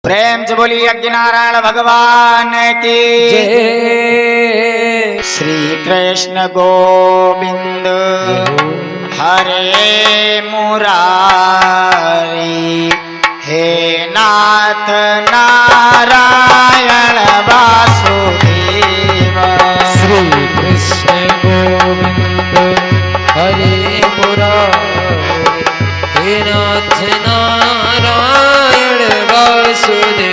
प्रेम से बोली यज्ञ नारायण भगवान की जय। श्री कृष्ण गोविंद हरे मुरारी, हे नाथ नारायण वासुदेव। श्री कृष्ण गोविंद हरे मुरारी, हे नाथ नारायण वासुदेव।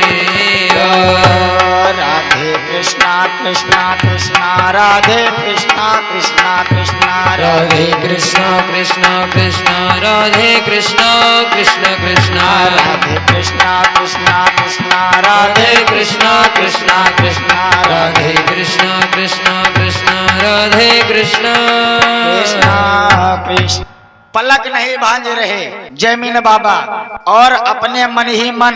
राधे कृष्णा कृष्णा कृष्णा राधे कृष्णा कृष्णा कृष्णा राधे कृष्णा कृष्णा कृष्णा राधे कृष्णा कृष्ण कृष्णा राधे कृष्णा कृष्णा कृष्णा राधे कृष्णा कृष्णा कृष्णा राधे कृष्णा कृष्णा कृष्णा राधे कृष्णा कृष्णा कृष्ण। पलक नहीं भांज रहे जयमीन बाबा और अपने मन ही मन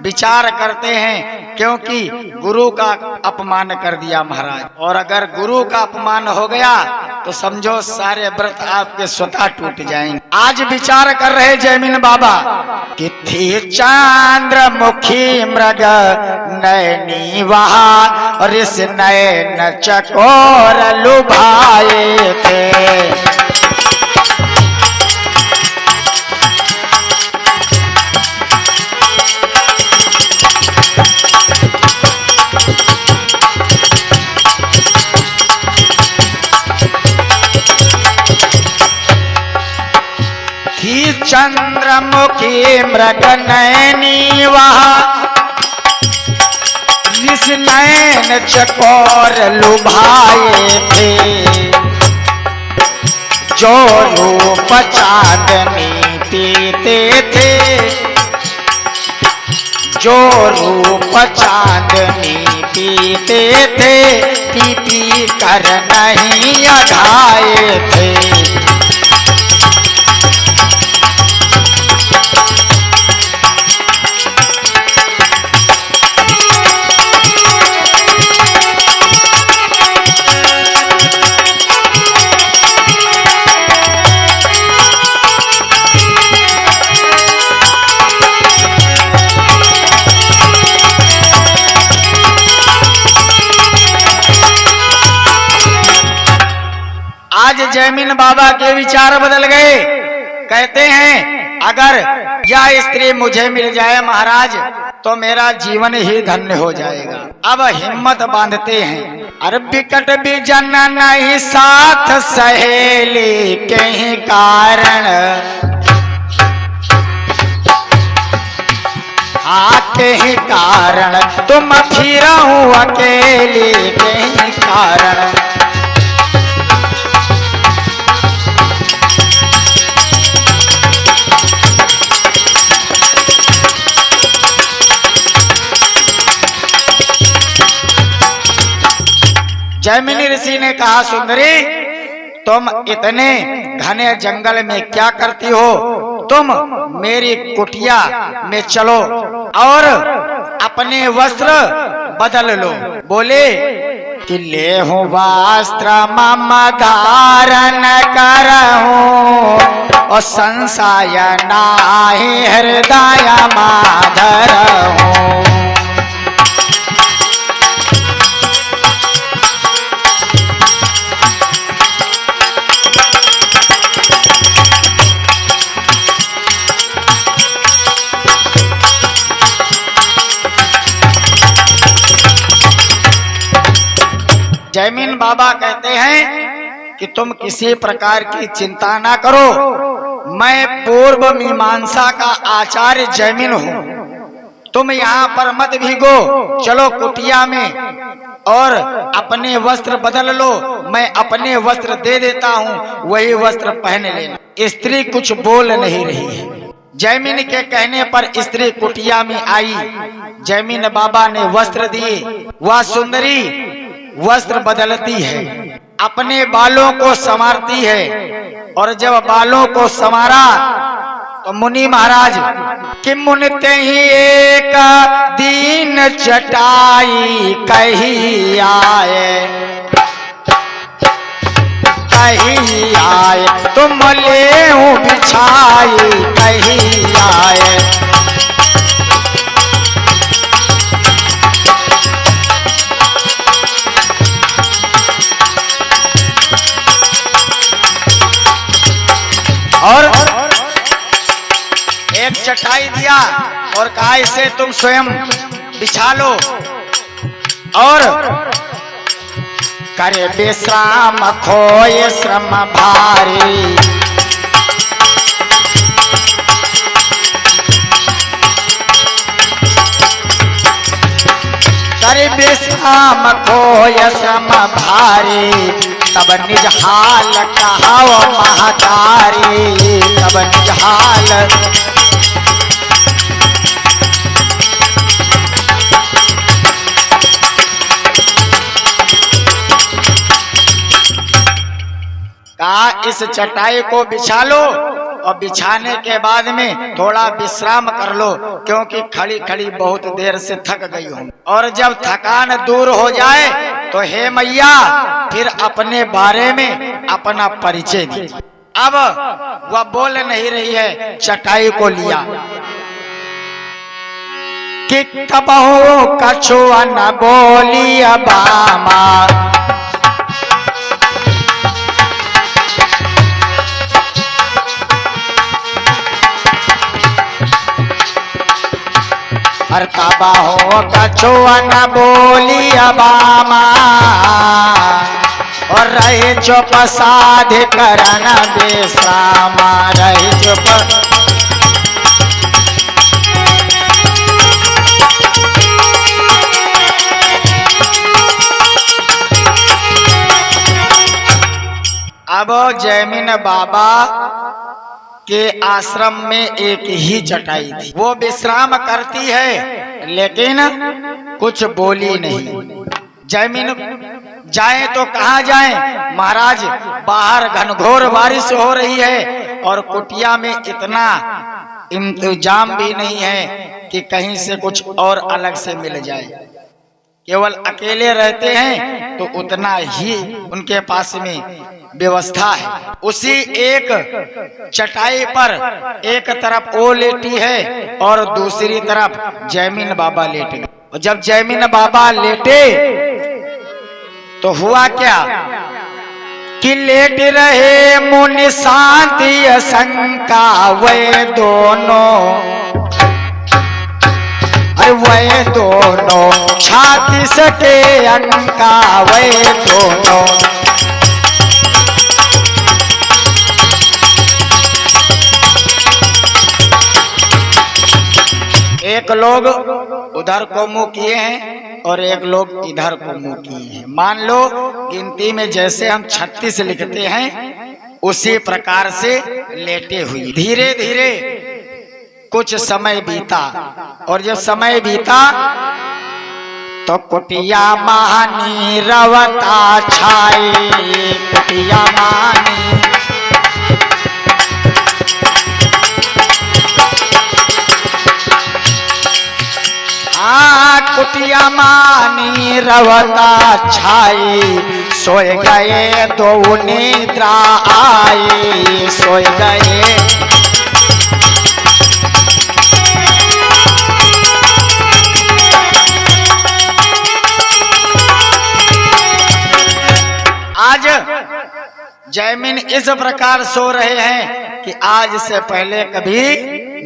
विचार करते हैं, क्योंकि गुरु का अपमान कर दिया महाराज। और अगर गुरु का अपमान हो गया तो समझो सारे व्रत आपके स्वतः टूट जाएंगे। आज विचार कर रहे जयमीन बाबा कि थी चंद्रमुखी मृग नयनी वहा, और इस नयन चकोर लुभाए थे। चंद्रमुखी मृग नयनी वहा, इस नयन चकोर लुभाए थे। जो रूप चांदनी पीते थे, जो रूप चांदनी पीते थे, पी पी कर नहीं अघाए थे। आज जयमीन बाबा के विचार बदल गए। कहते हैं अगर यह स्त्री मुझे मिल जाए महाराज तो मेरा जीवन ही धन्य हो जाएगा। अब हिम्मत बांधते हैं। अरे बिकट भी जन नहीं साथ सहेली के ही कारण, के ही कारण तुम फिर अकेली के ही कारण। जयमिनी ऋषि ने कहा, सुंदरी तुम इतने घने जंगल में क्या करती हो? तुम मेरी कुटिया में चलो और अपने वस्त्र बदल लो। बोले कि ले हूँ वस्त्र मम धारण करहूँ, और संशय नाहि हृदय माधरहूँ। जयमीन बाबा कहते हैं कि तुम किसी प्रकार की चिंता ना करो, मैं पूर्व मीमांसा का आचार्य जयमीन हूँ। तुम यहाँ पर मत भीगो, चलो कुटिया में और अपने वस्त्र बदल लो। मैं अपने वस्त्र दे देता हूँ, वही वस्त्र पहन लेना। स्त्री कुछ बोल नहीं रही है। जयमीन के कहने पर स्त्री कुटिया में आई। जयमीन बाबा ने वस्त्र दिए। वह सुंदरी वस्त्र बदलती है, अपने बालों को संवारती है। और जब बालों को संवारा तो मुनि महाराज कि मुनते ही एक दीन चटाई कही आए, कही आए तुम ले बिछाई कही आए। चटाई दिया और कहा इसे तुम स्वयं बिछा लो और करे विश्राम खोए श्रम भारी। करे विश्राम खोए श्रम भारी, तब निज हाल कहाओ महतारी, तब निज हाल। कहा इस चटाई को बिछा लो और बिछाने के बाद में थोड़ा विश्राम कर लो, क्योंकि खड़ी खड़ी बहुत देर से थक गई हूँ। और जब थकान दूर हो जाए तो हे मैया फिर अपने बारे में अपना परिचय दी। अब वह बोल नहीं रही है, चटाई को लिया कि कबहू कछुआ न बोली बामा, तबा हो कछुआ न बोली बामा, और रही चुप साध करन विश्रामा, रही चुप। अब जैमिन बाबा के आश्रम में एक ही चटाई थी, वो विश्राम करती है लेकिन कुछ बोली नहीं। जैमिन जाए तो कहाँ जाए, महाराज बाहर घनघोर बारिश हो रही है और कुटिया में इतना इंतजाम भी नहीं है कि कहीं से कुछ और अलग से मिल जाए। केवल अकेले रहते हैं तो उतना ही उनके पास में व्यवस्था है। उसी एक चटाई पर एक तरफ वो लेटी है और दूसरी तरफ जैमिन बाबा लेटे। और जब जैमिन बाबा लेटे तो हुआ क्या कि लेट रहे मुनि शांति शंका, वे दोनों वे दोनों छाती सके अंका, वे दोनों। एक लोग उधर को मुंह किए हैं और एक लोग इधर को मुंह किए हैं। मान लो गिनती में जैसे हम 36 लिखते हैं उसी प्रकार से लेटे हुए। धीरे धीरे कुछ समय बीता और जब समय बीता तो कुटिया महानी रवता छाई, कुटिया महानी। कुटिया मानी रवता छाई, सोए गए दो निद्रा आई, सोए गए। आज जैमिन इस प्रकार सो रहे हैं कि आज से पहले कभी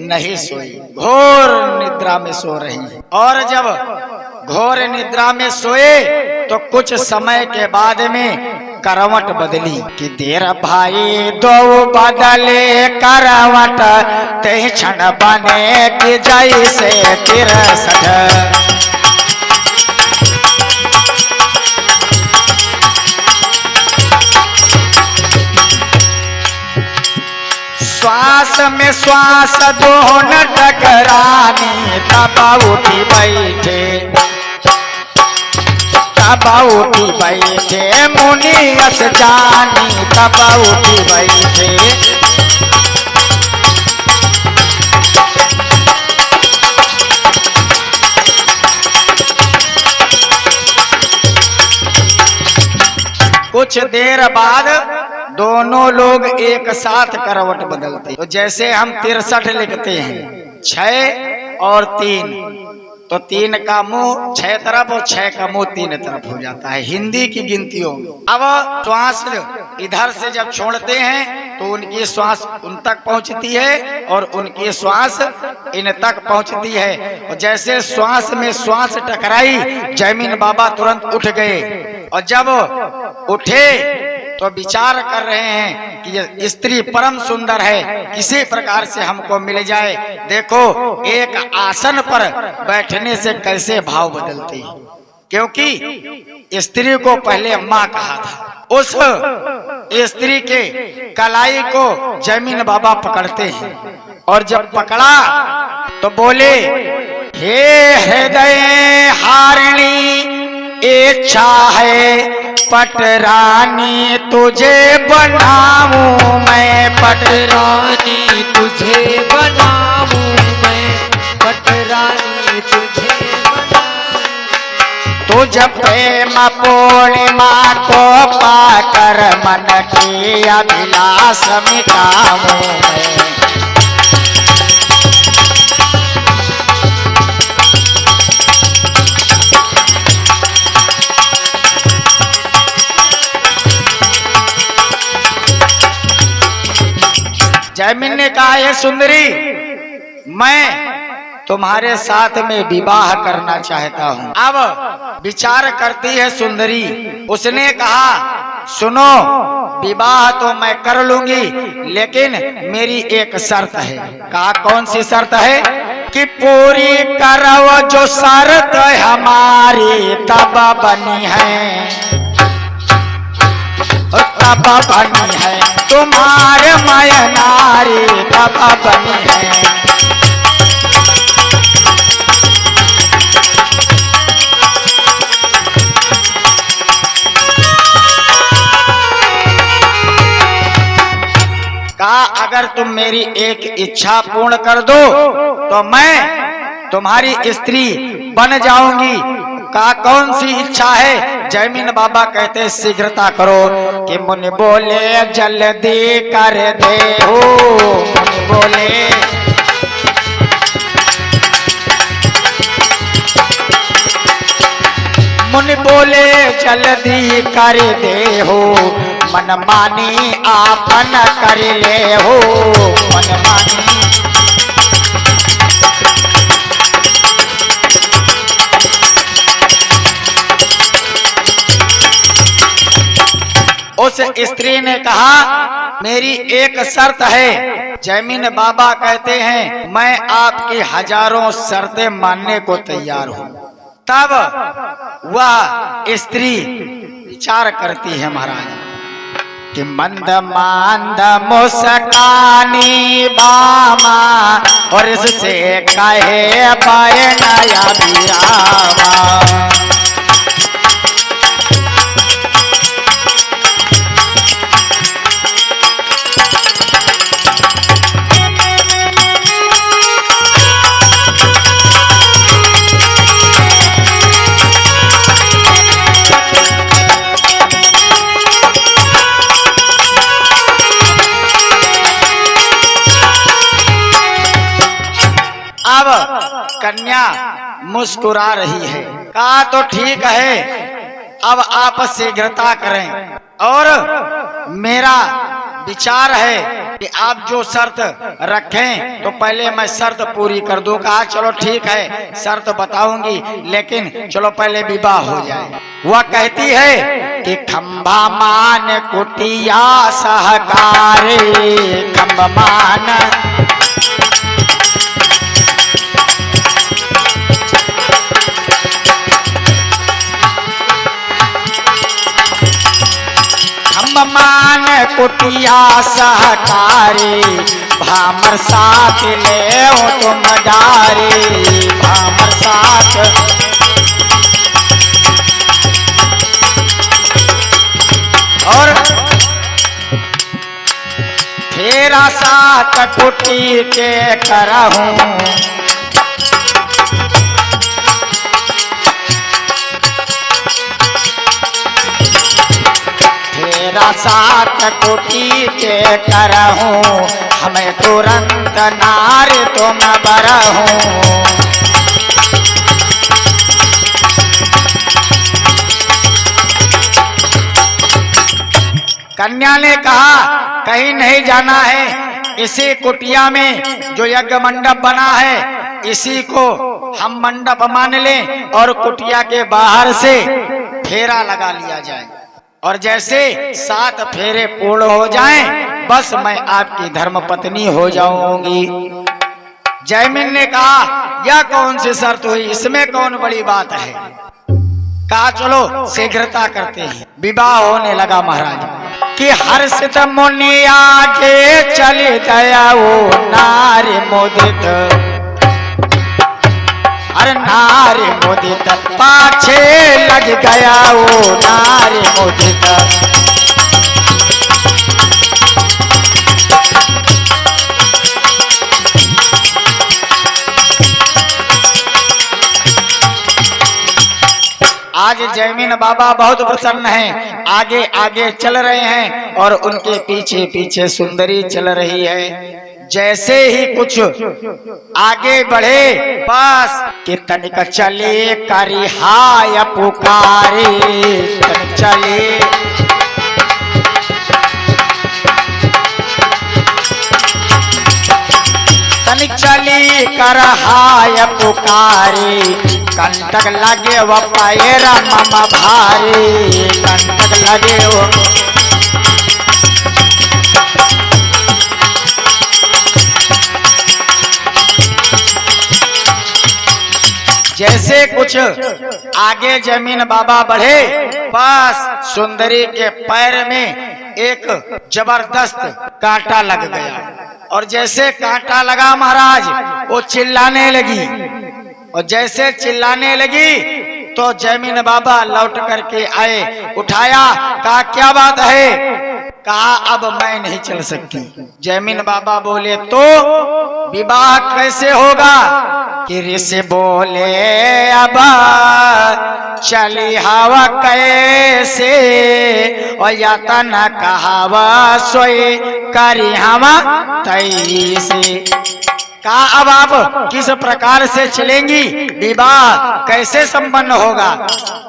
नहीं सोई, घोर निद्रा में सो रही है। और जब घोर निद्रा में सोए तो कुछ समय के बाद में करवट बदली कि देर भाई दो बदले करवट, ते क्षण बने कि जैसे 63। श्वास में श्वास दोनों टकरानी, तब उठी बैठे, तब उठी बैठे मुनि अस जानी, तब उठी बैठे। कुछ देर बाद दोनों लोग एक साथ करवट बदलते। तो जैसे हम 63 लिखते हैं 6 और 3, तो 3 का मुंह 6 तरफ और 6 का मुंह 3 तरफ हो जाता है हिंदी की गिनतियों में। अब श्वास इधर से जब छोड़ते हैं तो उनकी श्वास उन तक पहुंचती है और उनकी श्वास इन तक पहुंचती है। और जैसे श्वास में श्वास टकराई, जैमिन बाबा तुरंत उठ गए। और जब उठे तो विचार कर रहे हैं कि ये स्त्री परम सुंदर है, किसी प्रकार से हमको मिल जाए। देखो एक आसन पर बैठने से कैसे भाव बदलते हैं, क्योंकि स्त्री को पहले माँ कहा था। उस स्त्री के कलाई को जैमिन बाबा पकड़ते हैं और जब पकड़ा तो बोले, हे हृदय हारिणी इच्छा है पटरानी तुझे बनाऊं मैं, पटरानी तुझे बनाऊं मैं, पटरानी तुझे बनाऊं। तुझ प्रेम पूर्णिमा को पाकर मन की अभिलाष मिटाऊं मैं। जैमिन ने कहा, हे सुंदरी, मैं तुम्हारे साथ में विवाह करना चाहता हूँ। अब विचार करती है सुंदरी। उसने कहा, सुनो, विवाह तो मैं कर लूंगी, लेकिन मेरी एक शर्त है। कहा, कौन सी शर्त है? कि पूरी करो जो शर्त हमारी तब बनी है, तब बनी है तुम्हारे माया नारी, तब बनी है। कहा, अगर तुम मेरी एक इच्छा पूर्ण कर दो तो मैं तुम्हारी स्त्री बन जाऊंगी। कहा, कौन सी इच्छा है? जैमिन बाबा कहते, शीघ्रता करो। कि मुनि बोले, जल्दी कर दे हो। मुनि बोले, मुनि बोले, जल्दी कर दे हो, मन मानी आपन कर ले हो, मन मानी। उस स्त्री ने कहा, मेरी एक शर्त है। जैमिन बाबा कहते हैं, मैं आपकी हजारों शर्तें मानने को तैयार हूँ। तब वह स्त्री विचार करती है महाराज कि मंद मांद मुस्कानी बामा और इससे कहे पाए नया बिरामा। अब कन्या मुस्कुरा रही है। कहा, तो ठीक है, अब आप शीघ्रता करें और मेरा विचार है कि आप जो शर्त रखें तो पहले मैं शर्त पूरी कर दूं। कहा, चलो ठीक है, शर्त बताऊंगी, लेकिन चलो पहले विवाह हो जाए। वह कहती है कि खंभा मान कुटिया सहकारे, खंभा मान मान कुटिया सहकारी, भामर साथ ले तुम डारे, भामर साथ। और फेरा साथ कुटी के करहूं, तेरा साथ कुटी के करहूं, हमें तुरंत नार तुम बरहूं। कन्या ने कहा कहीं नहीं जाना है, इसी कुटिया में जो यज्ञ मंडप बना है इसी को हम मंडप मान लें और कुटिया के बाहर से फेरा लगा लिया जाए, और जैसे 7 फेरे पूर्ण हो जाएं बस मैं आपकी धर्मपत्नी हो जाऊंगी। जैमिन ने कहा यह कौन सी शर्त हुई, इसमें कौन बड़ी बात है। कहा चलो शीघ्रता करते हैं। विवाह होने लगा महाराज कि हर्षित मुनि आगे चले दया वो नारी मोदित, अरे नारी मोदित पाछे लग गया वो नारी मोदित। आज जैमिन बाबा बहुत प्रसन्न हैं, आगे आगे चल रहे हैं और उनके पीछे पीछे सुंदरी चल रही है। जैसे ही कुछ आगे बढ़े बस कि तनिक चले करी हाय पुकारे, तनिक चले तनिक चली कर हाय पुकारे, कंटक लगे वो पैरा मम भारी, कंटक लगे वो। जैसे कुछ आगे जमीन बाबा बढ़े बस सुंदरी के पैर में एक जबरदस्त कांटा लग गया, और जैसे कांटा लगा महाराज वो चिल्लाने लगी, और जैसे चिल्लाने लगी तो जैमिन बाबा लौट करके आए, उठाया, कहा क्या बात है। कहा अब मैं नहीं चल सकती। जैमिन बाबा बोले तो विवाह कैसे होगा। कि ऋषि बोले अब चली हवा कैसे, और यातन कहावा सोई करी हवा तैसे। कहा अब आप किस प्रकार से चलेंगी, विवाह कैसे संपन्न होगा।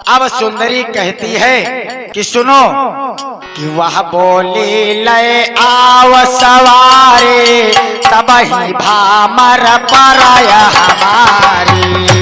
अब सुंदरी कहती है कि सुनो कि वह बोली लय आव सवारे, तब ही भामर पराय हमारी।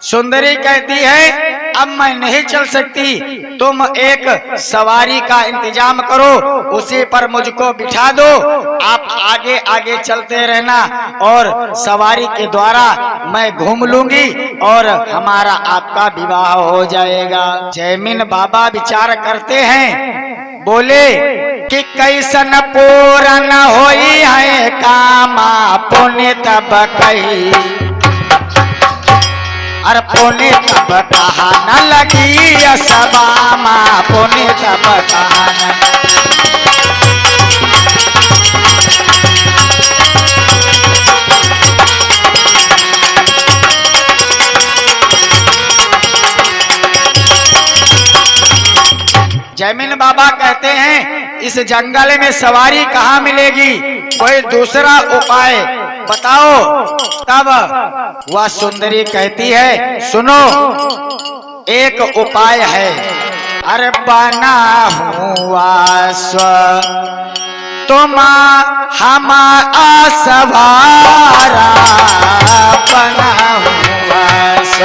सुंदरी कहती है अब मैं नहीं चल सकती, तुम एक सवारी का इंतजाम करो, उसी पर मुझको बिठा दो, आप आगे आगे चलते रहना और सवारी के द्वारा मैं घूम लूंगी और हमारा आपका विवाह हो जाएगा। जैमिन बाबा विचार करते हैं, बोले कि कैसन पूरन होई है कामा पुण्य तब कही, अरे पुण्य तब कहा न लगी सबामा, पुण्य तब कहा न। जैमिन बाबा कहते हैं इस जंगल में सवारी कहाँ मिलेगी, कोई दूसरा उपाय बताओ। तब वह सुंदरी कहती है सुनो एक उपाय है, अरे बना हुआ स्व तुम हम असवारा, बना हुआ स्व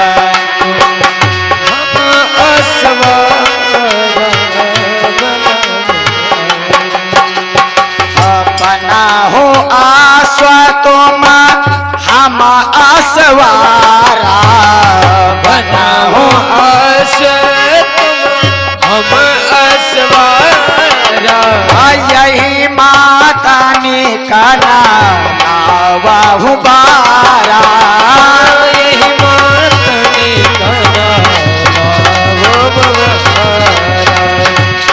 हम असवारा, बना हो आस्व तुम हम असवारा, बना हो आस्व हम असवारा। यही माता ने कना बाहु बारा, यही माता ने कना बाहु बारा।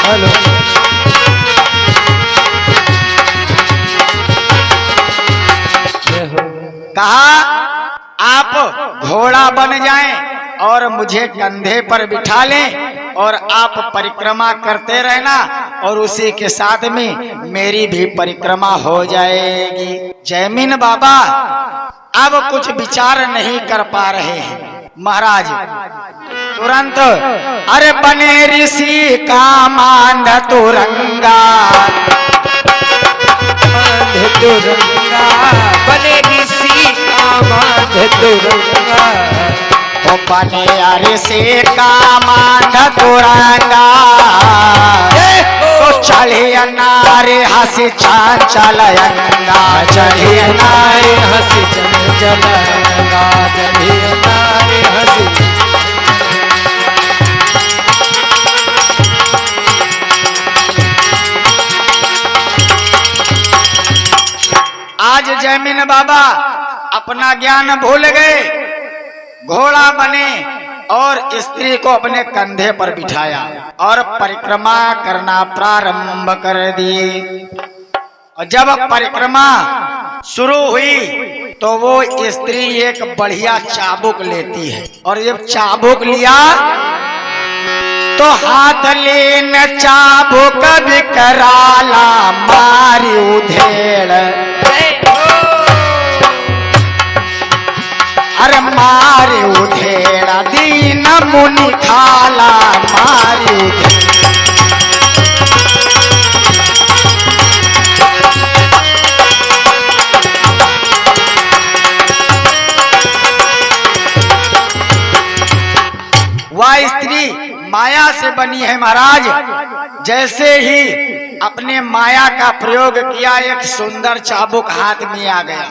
हेलो कहा घोड़ा बन जाएं और मुझे कंधे पर बिठा लें और आप परिक्रमा करते रहना और उसी के साथ में मेरी भी परिक्रमा हो जाएगी। जैमिन बाबा अब कुछ विचार नहीं कर पा रहे हैं। महाराज तुरंत अरे बने ऋषि का मांध तुरंगा, तुरंगा बने ऋषि का मांध तुरंगा, ओ बने ऋषि का मांध तुरंगा, तो चढ़े नारे हंसी चलयंगा, चढ़े नारे हंसी चलंगा, चढ़े नारे हंसी। आज जैमिन बाबा अपना ज्ञान भूल गए, घोड़ा बने और स्त्री को अपने कंधे पर बिठाया और परिक्रमा करना प्रारंभ कर दिए। और जब परिक्रमा शुरू हुई तो वो स्त्री एक बढ़िया चाबुक लेती है और जब चाबुक लिया तो हाथ लेन चाबुक विकराला मारी उधेड़, अरे मारे उधेड़ा दीन मुनि खाला मारे उधेड़ा। वह स्त्री माया से बनी है महाराज। जैसे ही अपने माया का प्रयोग किया एक सुंदर चाबुक हाथ में आ गया।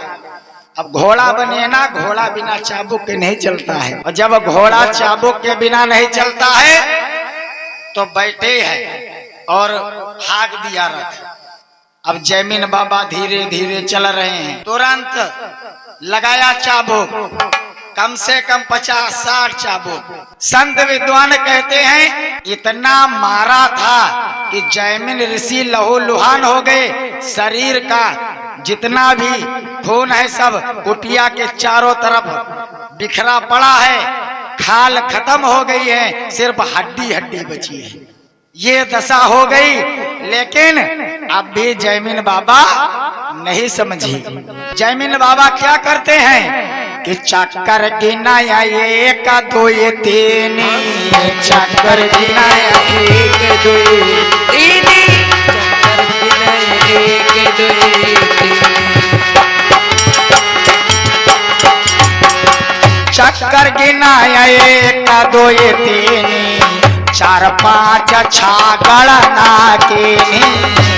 अब घोड़ा बने ना, घोड़ा बिना चाबुक के नहीं चलता है और जब घोड़ा चाबुक के बिना नहीं चलता है तो बैठे हैं और हाँक दिया रथ। अब जैमिन बाबा धीरे धीरे चल रहे हैं। तुरंत लगाया चाबुक, कम से कम 50-60 चाबुक। संत विद्वान कहते हैं इतना मारा था कि जैमिन ऋषि लहू लुहान हो गए। शरीर का जितना भी खून है सब कुटिया के चारों तरफ बिखरा पड़ा है, खाल खत्म हो गई है, सिर्फ हड्डी हड्डी बची है। ये दशा हो गई, लेकिन अब भी जैमिन बाबा नहीं समझी। जैमिन बाबा क्या करते हैं कि चक्कर गिनाया 1 2 3, चक्कर गिनाया 1 2 3, चक्कर गिनाया 1 2 3, चक्कर गिनाया 1 2 3, 4 5 6 गणना के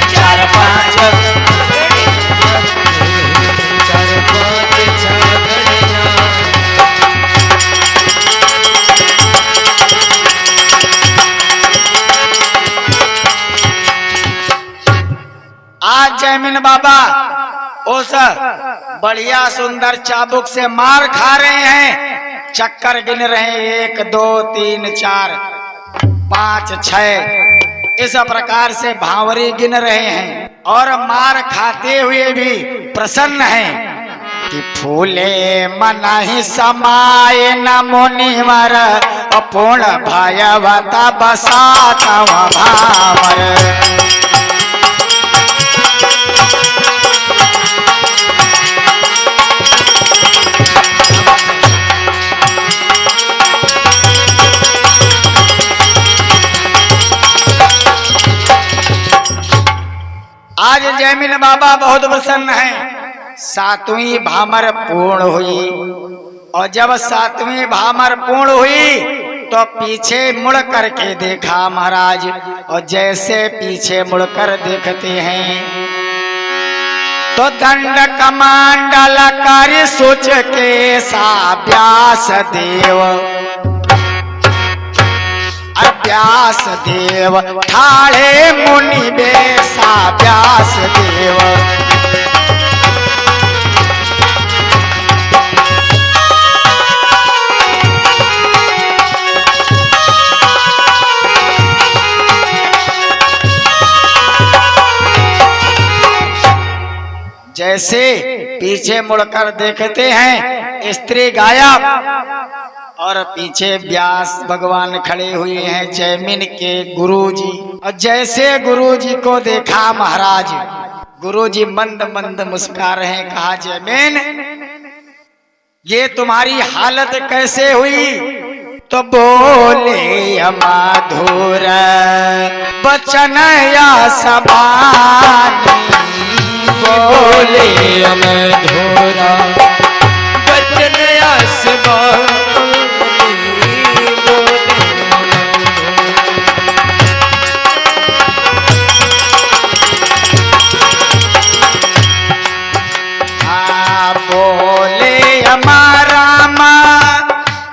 4 5 आज जैमिन बाबा उस बढ़िया सुंदर चाबुक से मार खा रहे हैं। चक्कर गिन रहे हैं 1 2 3 4 5 6, इस प्रकार से भांवरी गिन रहे हैं और मार खाते हुए भी प्रसन्न हैं कि फूले मना ही समाये न मुनिवर, पूर्ण भयवता बसात भावर। आज जैमिन बाबा बहुत प्रसन्न हैं। 7वीं भामर पूर्ण हुई और जब 7वीं भामर पूर्ण हुई तो पीछे मुड़ करके देखा महाराज, और जैसे पीछे मुड़कर देखते हैं तो दंड कमांडल कर सोच के सा व्यास देव, व्यास देव ठाड़े मुनि बेसा व्यास देव। जैसे पीछे मुड़कर देखते हैं स्त्री गायब और पीछे व्यास भगवान खड़े हुए हैं जैमिन के गुरुजी। और जैसे गुरुजी को देखा महाराज, गुरुजी मंद मंद मुस्कुरा रहे हैं। कहा जैमिन ये तुम्हारी हालत कैसे हुई? तो बोले मधुर बचन या सबानी, बोले मधुरा बचन या सबानी, बोले हमारा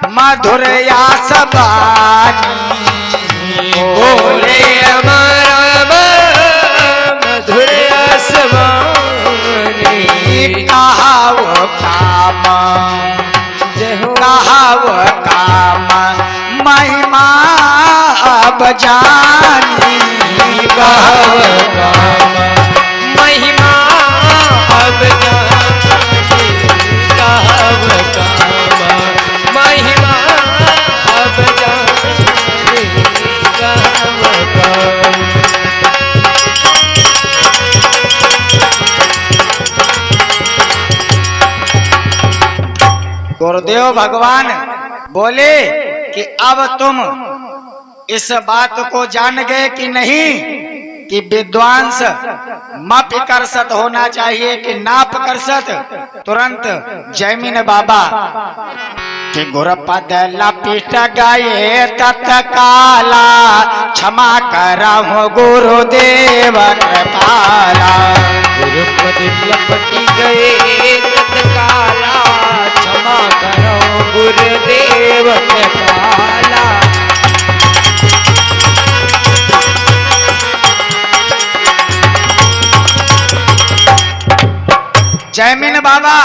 मधुर या सबानी, बोले हमारा मधुर या सबानी। कहा वो काम, कहा वो काम महिमा अब जानी, कहा वो काम महिमा अब जानी, कहा वो काम महिमा अब जानी, कहा वो काम। गुरुदेव भगवान बोले कि अब तुम इस बात को जान गए कि नहीं कि विद्वांस मपिकर्षत होना चाहिए कि नापकर्षत? तुरंत जैमिन बाबा कि गुरुपद लपिट गए तत्काला, क्षमा करहु गुरुदेव कृपाला। गुरुपद लपटी गए तत्काला, क्षमा करो गुरुदेव कृपाला। जैमिन बाबा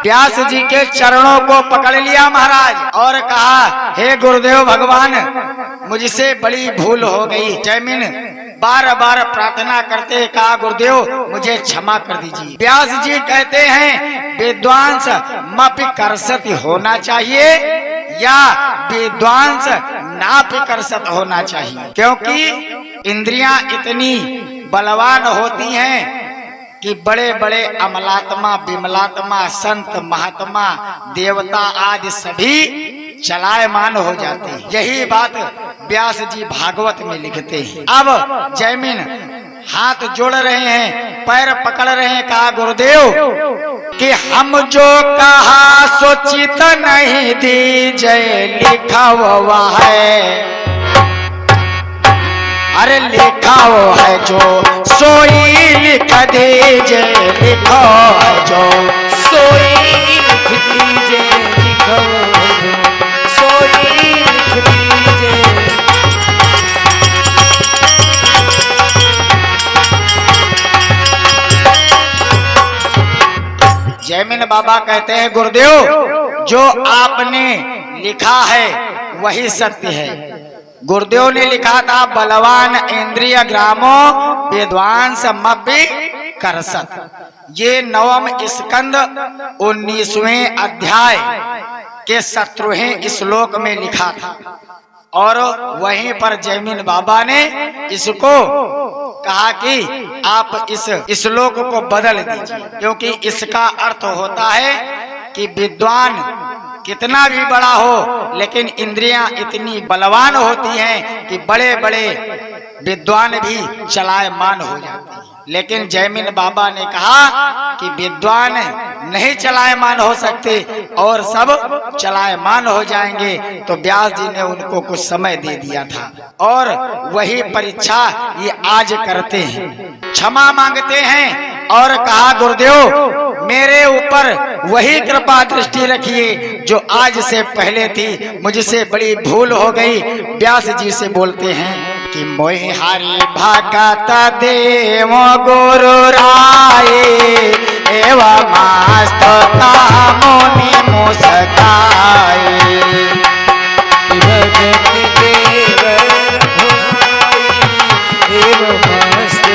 व्यास जी के चरणों को पकड़ लिया महाराज और कहा हे गुरुदेव भगवान मुझसे बड़ी भूल हो गई। जैमिन बार बार प्रार्थना करते कहा गुरुदेव मुझे क्षमा कर दीजिए। व्यास जी कहते हैं विद्वांस मपिकर्षत होना चाहिए या विद्वांस नापिकर्षत होना चाहिए, क्योंकि इंद्रियां इतनी बलवान होती हैं कि बड़े बड़े अमलात्मा विमलात्मा संत महात्मा देवता आदि सभी चलायमान हो जाते हैं। यही बात व्यास जी भागवत में लिखते हैं। अब जैमिन हाथ जोड़ रहे हैं, पैर पकड़ रहे हैं। कहा गुरुदेव कि हम जो कहा सोचित नहीं दीजिए, लिखा हुआ है। अरे लिखा वो है जो सोई लिख दीजिए, लिखो है जो सोई लिख दीजिए, लिखो जो सोई लिख दीजिए। जैमिन बाबा कहते हैं गुरुदेव जो आपने लिखा है वही सत्य है। गुरुदेव ने लिखा था बलवान इंद्रिय ग्रामो विद्वांस मपि करसत। ये 9वें स्कंद 19वें अध्याय के 17वें श्लोक में लिखा था और वहीं पर जैमिन बाबा ने इसको कहा कि आप इस श्लोक को बदल दीजिए, क्योंकि इसका अर्थ होता है कि विद्वान कितना भी बड़ा हो लेकिन इंद्रियां इतनी बलवान होती हैं कि बड़े बड़े विद्वान भी चलायमान हो जाते हैं। लेकिन जैमिन बाबा ने कहा कि विद्वान नहीं चलायमान हो सकते और सब चलायमान हो जाएंगे। तो व्यास जी ने उनको कुछ समय दे दिया था और वही परीक्षा ये आज करते हैं, क्षमा मांगते हैं और कहा गुरुदेव मेरे ऊपर वही कृपा दृष्टि रखिए जो आज से पहले थी, मुझसे बड़ी भूल हो गई। व्यास जी से बोलते हैं कि मोहि हरि भगत देव गुरु राय, एवं मास्तो मुनि मुस्काए। भगत देव रघुराई, एवं मस्त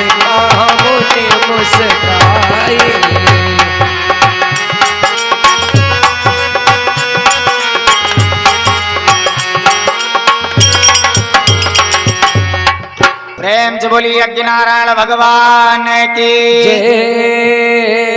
मुनि मुस्काए। बोली यज्ञ नारायण भगवान की जय।